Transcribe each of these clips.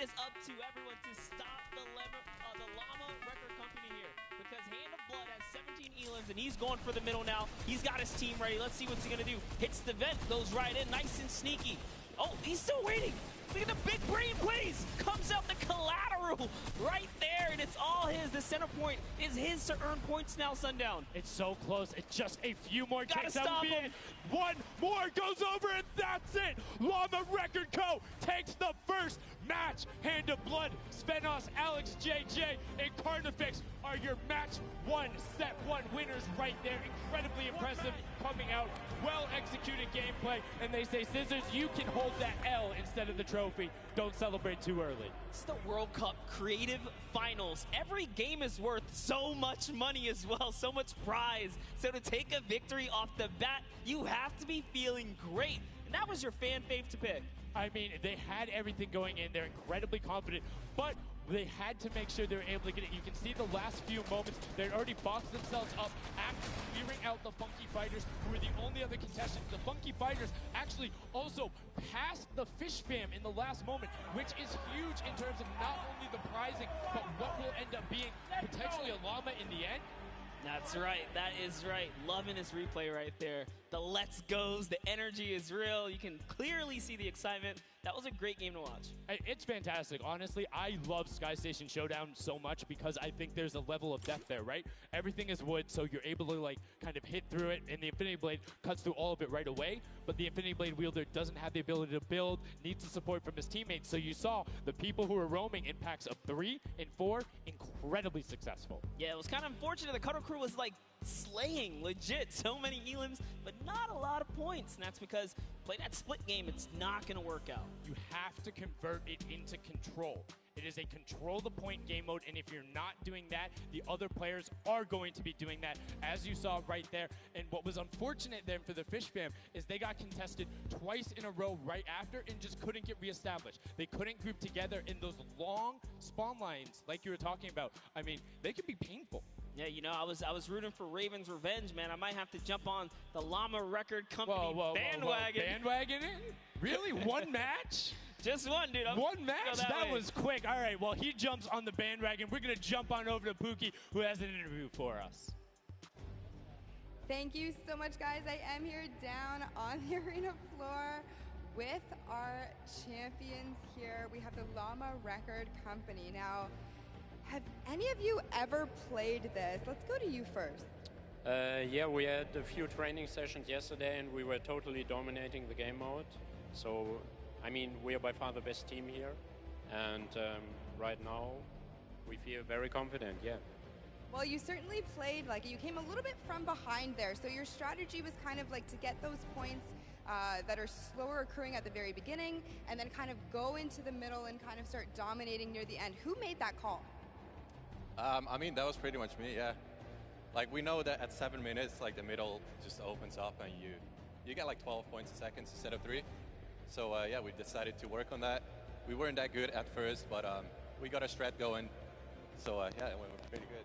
is up to everyone to stop the Llama Record Company here, because Hand of Blood has 17 elims, and he's going for the middle now. He's got his team ready. Let's see what's he going to do. Hits the vent, goes right in, nice and sneaky. Oh, he's still waiting. Look at the big brain plays. Comes out the collateral right there, and it's all his. The center point is his to earn points now, Sundown. It's so close. It's just a few more Gotta takes. stop him. One more goes over, and that's it. Llama Record Co. takes the first match. Hand of Blood, Svenos, Alex, JJ, and Carnifex are your match one, set one winners right there. Incredibly impressive coming out. Well-executed gameplay. And they say, Scissors, you can hold that L instead of the trophy. Don't celebrate too early. It's the World Cup Creative Finals. Every game is worth so much money as well, so much prize. So to take a victory off the bat, you have to be feeling great. And that was your fan fave to pick. I mean, they had everything going in. They're incredibly confident, but they had to make sure they were able to get it. You can see the last few moments, they'd already boxed themselves up after clearing out the Funky Fighters, who were the only other contestants. The Funky Fighters actually also passed the Fish Fam in the last moment, which is huge in terms of not only the prizing, but what will end up being potentially a llama in the end. That's right. That is right. Loving this replay right there. The let's goes, the energy is real. You can clearly see the excitement. That was a great game to watch. It's fantastic. Honestly, I love Sky Station Showdown so much because I think there's a level of depth there, right? Everything is wood, so you're able to like kind of hit through it, and the Infinity Blade cuts through all of it right away. But the Infinity Blade wielder doesn't have the ability to build, needs the support from his teammates. So you saw the people who were roaming in packs of 3 and 4, incredibly successful. Yeah, it was kind of unfortunate. The Cutter Crew was like slaying, legit. So many elims, but not a lot of points. And that's because play that split game, it's not going to work out. You have to convert it into control. It is a control the point game mode, and if you're not doing that, the other players are going to be doing that, as you saw right there. And what was unfortunate then for the Fish Fam is they got contested twice in a row right after and just couldn't get reestablished. They couldn't group together in those long spawn lines like you were talking about. I mean, they could be painful. Yeah, you know, I was rooting for Raven's revenge, man. I might have to jump on the Llama Record Company bandwagon. Bandwagon it? Really? One match? Just one, dude. One match? That was quick. All right, well, he jumps on the bandwagon. We're going to jump on over to Pookie, who has an interview for us. Thank you so much, guys. I am here down on the arena floor with our champions here. We have the Llama Record Company. Now, have any of you ever played this? Let's go to you first. Yeah, we had a few training sessions yesterday, and we were totally dominating the game mode. So, I mean, we are by far the best team here, and right now we feel very confident, yeah. Well, you certainly played, like, you came a little bit from behind there, so your strategy was kind of like to get those points that are slower accruing at the very beginning, and then kind of go into the middle and kind of start dominating near the end. Who made that call? I mean, that was pretty much me, yeah. Like, we know that at 7 minutes, like, the middle just opens up and you get like 12 points a second instead of 3. So, yeah, we decided to work on that. We weren't that good at first, but we got a strat going. So, yeah, it went pretty good.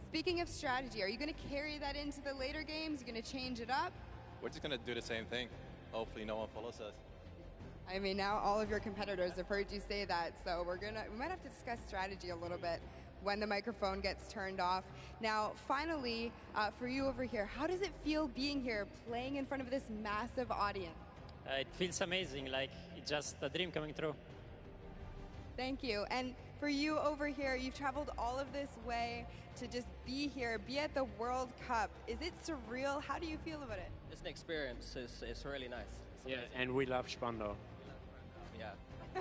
Speaking of strategy, are you going to carry that into the later games? Are you going to change it up? We're just going to do the same thing. Hopefully no one follows us. I mean, now all of your competitors have heard you say that, so we might have to discuss strategy a little bit when the microphone gets turned off. Now, finally, for you over here, how does it feel being here, playing in front of this massive audience? It feels amazing, like it's just a dream coming true. Thank you. And for you over here, you've traveled all of this way to just be here, be at the World Cup. Is it surreal? How do you feel about it? It's an experience. It's really nice. Yeah, and we love Spandau. Yeah.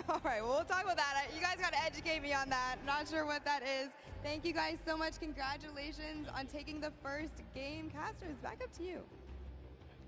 All right, well, we'll talk about that. You guys got to educate me on that. Not sure what that is. Thank you guys so much. Congratulations on taking the first game. Casters, back up to you.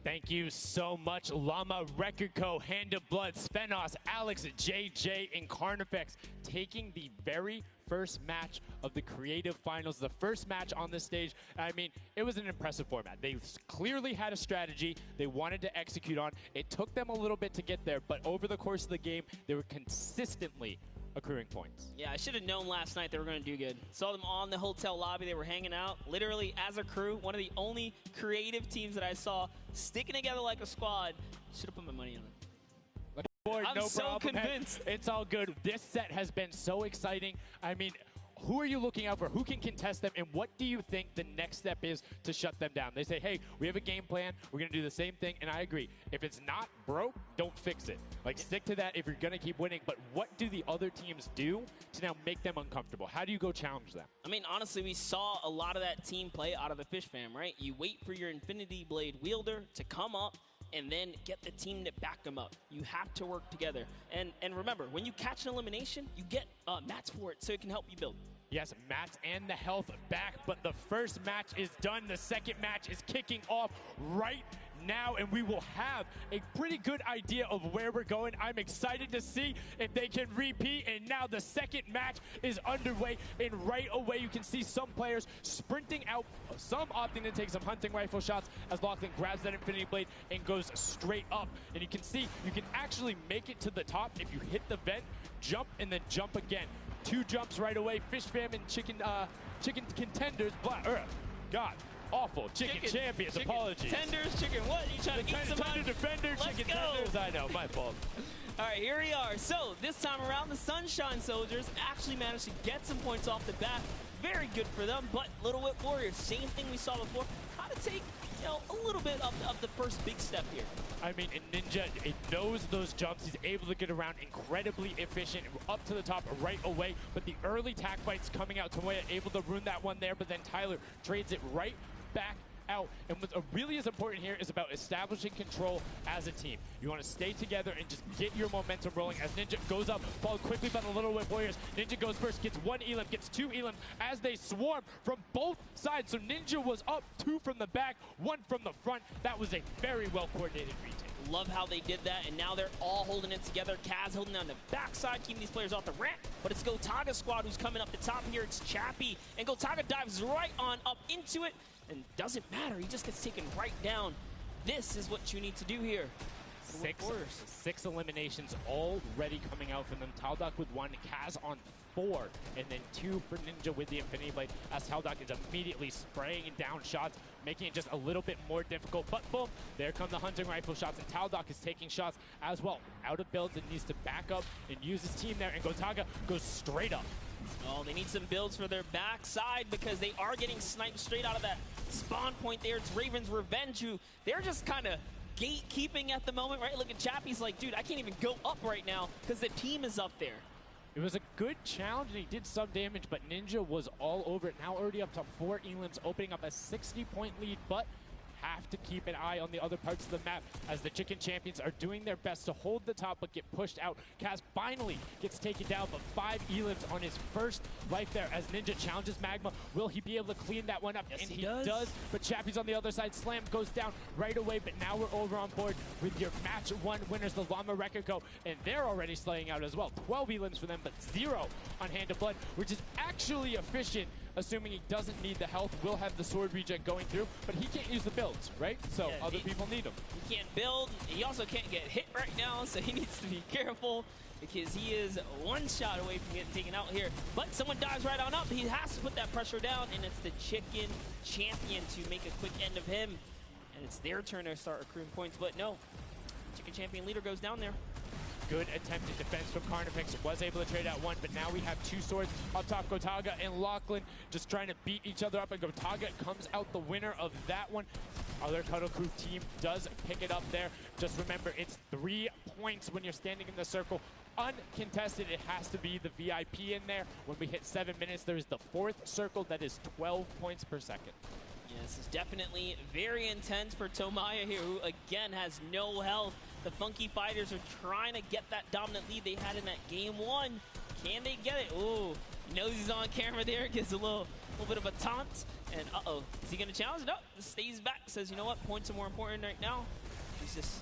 Thank you so much, Llama Record Co., Hand of Blood, Svenos, Alex, JJ, and Carnifex taking the very first match of the Creative Finals, the first match on this stage. I mean, it was an impressive format. They clearly had a strategy they wanted to execute on. It took them a little bit to get there, but over the course of the game, they were consistently accruing points. Yeah, I should have known last night they were going to do good. Saw them on the hotel lobby. They were hanging out, literally as a crew. One of the only creative teams that I saw sticking together like a squad. Should have put my money on it. board, I'm no so problem. convinced. It's all good. This set has been so exciting. I mean, who are you looking out for? Who can contest them? And what do you think the next step is to shut them down? They say, hey, we have a game plan. We're going to do the same thing. And I agree. If it's not broke, don't fix it. Like, stick to that if you're going to keep winning. But what do the other teams do to now make them uncomfortable? How do you go challenge them? I mean, honestly, we saw a lot of that team play out of the Fish Fam, right? You wait for your Infinity Blade wielder to come up and then get the team to back them up. You have to work together. And remember, when you catch an elimination, you get mats for it so it can help you build. Yes, mats and the health back, but the first match is done. The second match is kicking off right now, and we will have a pretty good idea of where we're going. I'm excited to see if they can repeat, and now the second match is underway, and right away you can see some players sprinting out, some opting to take some hunting rifle shots as Lachlan grabs that Infinity Blade and goes straight up. And you can see you can actually make it to the top if you hit the vent, jump, and then jump again. 2 jumps right away. Fish Fam and chicken contenders. God, awful. Chicken champions. Apologies. Tenders, chicken what? You trying to eat somebody? Tender defender, chicken tenders. I know, my fault. All right, here we are. So this time around, the Sunshine Soldiers actually managed to get some points off the bat. Very good for them, but Little Whip Warriors, same thing we saw before. How to take, a little bit of the first big step here. I mean, Ninja, it knows those jumps. He's able to get around incredibly efficient, up to the top right away. But the early tack fights coming out, Tomoya able to ruin that one there, but then Tyler trades it right back out. And what really is important here is about establishing control as a team. You want to stay together and just get your momentum rolling as Ninja goes up, followed quickly by the Little Whip Warriors. Ninja goes first, gets 1 elim, gets 2 elims as they swarm from both sides. So Ninja was up 2 from the back, 1 from the front. That was a very well-coordinated retake. Love how they did that, and now they're all holding it together. Kaz holding down the backside, keeping these players off the ramp. But it's Gotaga's squad who's coming up the top here. It's Chappie, and Gotaga dives right on up into it. And doesn't matter, he just gets taken right down. This is what you need to do here. 6 eliminations already coming out from them. Taldock with 1, Kaz on 4, and then 2 for Ninja with the Infinity Blade, as Taldock is immediately spraying down shots, making it just a little bit more difficult. But boom, there come the hunting rifle shots, and Taldock is taking shots as well. Out of builds and needs to back up and use his team there, and Gotaga goes straight up. Oh, they need some builds for their backside because they are getting sniped straight out of that spawn point there. It's Raven's Revenge, who they're just kind of gatekeeping at the moment, right? Look at Chappie's like, dude, I can't even go up right now because the team is up there. It was a good challenge, and he did some damage, but Ninja was all over it. Now already up to 4 elims, opening up a 60-point lead, but have to keep an eye on the other parts of the map as the Chicken Champions are doing their best to hold the top but get pushed out. Kaz finally gets taken down, but 5 elims on his first life there as Ninja challenges Magma. Will he be able to clean that one up? Yes, and he does. But Chappie's on the other side. Slam goes down right away, but now we're over on board with your match 1 winners, the Llama Rekiko, and they're already slaying out as well. 12 elims for them, but 0 on Hand of Blood, which is actually efficient. Assuming he doesn't need the health, will have the sword regen going through, but he can't use the builds, right? So yeah, other people need him. He can't build, he also can't get hit right now, so he needs to be careful because he is 1 shot away from getting taken out here. But someone dives right on up, he has to put that pressure down, and it's the Chicken Champion to make a quick end of him. And it's their turn to start accruing points, but no, Chicken Champion leader goes down there. Good attempted defense from Carnifex. Was able to trade out 1, but now we have 2 swords up top. Gotaga and Lachlan just trying to beat each other up, and Gotaga comes out the winner of that one. Other Cuddle Crew team does pick it up there. Just remember, it's 3 points when you're standing in the circle. Uncontested, it has to be the VIP in there. When we hit 7 minutes, there is the 4th circle that is 12 points per second. Yeah, this is definitely very intense for Tomaya here, who again has no health. The Funky Fighters are trying to get that dominant lead they had in that game 1. Can they get it? Ooh, knows he's on camera there, gives a little bit of a taunt. And uh-oh, is he gonna challenge? No, stays back, says, you know what, points are more important right now. He's just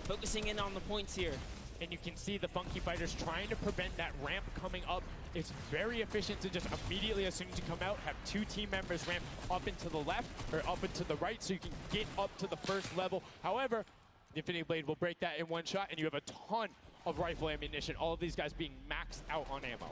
focusing in on the points here. And you can see the Funky Fighters trying to prevent that ramp coming up. It's very efficient to just immediately, as soon as you come out, have 2 team members ramp up into the left or up into the right so you can get up to the first level. However, the Infinity Blade will break that in 1 shot, and you have a ton of rifle ammunition. All of these guys being maxed out on ammo.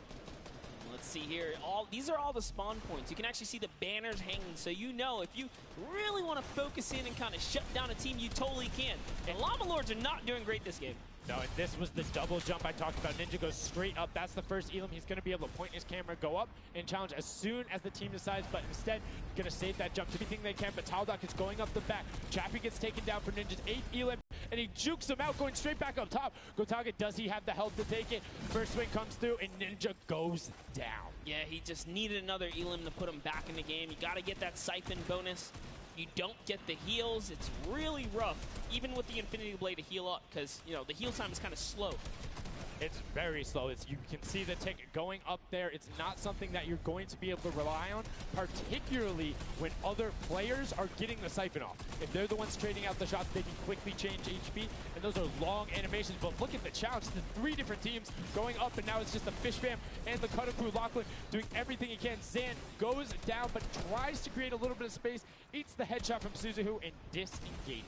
Let's see here. These are all the spawn points. You can actually see the banners hanging, so you know if you really want to focus in and kind of shut down a team, you totally can. And Llama Lords are not doing great this game. No, and this was the double jump I talked about. Ninja goes straight up. That's the first Elam. He's going to be able to point his camera, go up, and challenge as soon as the team decides, but instead, going to save that jump to anything they can, but Taldock is going up the back. Chappie gets taken down for Ninja's 8th Elam, and he jukes him out, going straight back up top. Gotaga, does he have the health to take it? First swing comes through, and Ninja goes down. Yeah, he just needed another Elam to put him back in the game. You got to get that siphon bonus. You don't get the heals. It's really rough, even with the Infinity Blade to heal up, because, you know, the heal time is kind of slow. It's very slow. You can see the tick going up there. It's not something that you're going to be able to rely on, particularly when other players are getting the siphon off. If they're the ones trading out the shots, they can quickly change HP, and those are long animations. But look at the challenge. The 3 different teams going up, and now it's just the Fish Fam and the Cutter Crew. Lachlan doing everything he can. Zan goes down, but tries to create a little bit of space, eats the headshot from Suzuhu, and disengages.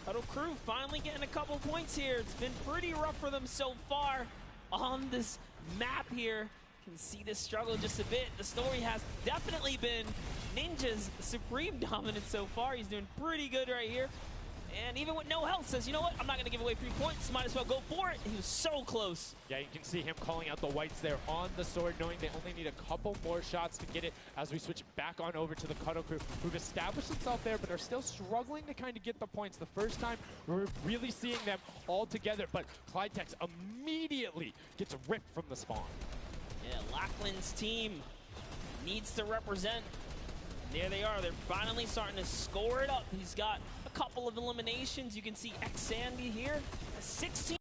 Cutter Crew finally getting a couple points here. It's been pretty rough for them so far on this map here. Can see this struggle just a bit. The story has definitely been Ninja's supreme dominance so far. He's doing pretty good right here. And even with no health, says, you know what? I'm not going to give away 3 points. Might as well go for it. He was so close. Yeah, you can see him calling out the whites there on the sword, knowing they only need a couple more shots to get it as we switch back on over to the Cuddle Crew, who've established themselves there, but are still struggling to kind of get the points. The first time we're really seeing them all together, but Clydetex immediately gets ripped from the spawn. Yeah, Lachlan's team needs to represent. There they are. They're finally starting to score it up. He's got a couple of eliminations. You can see X Sandy here. 16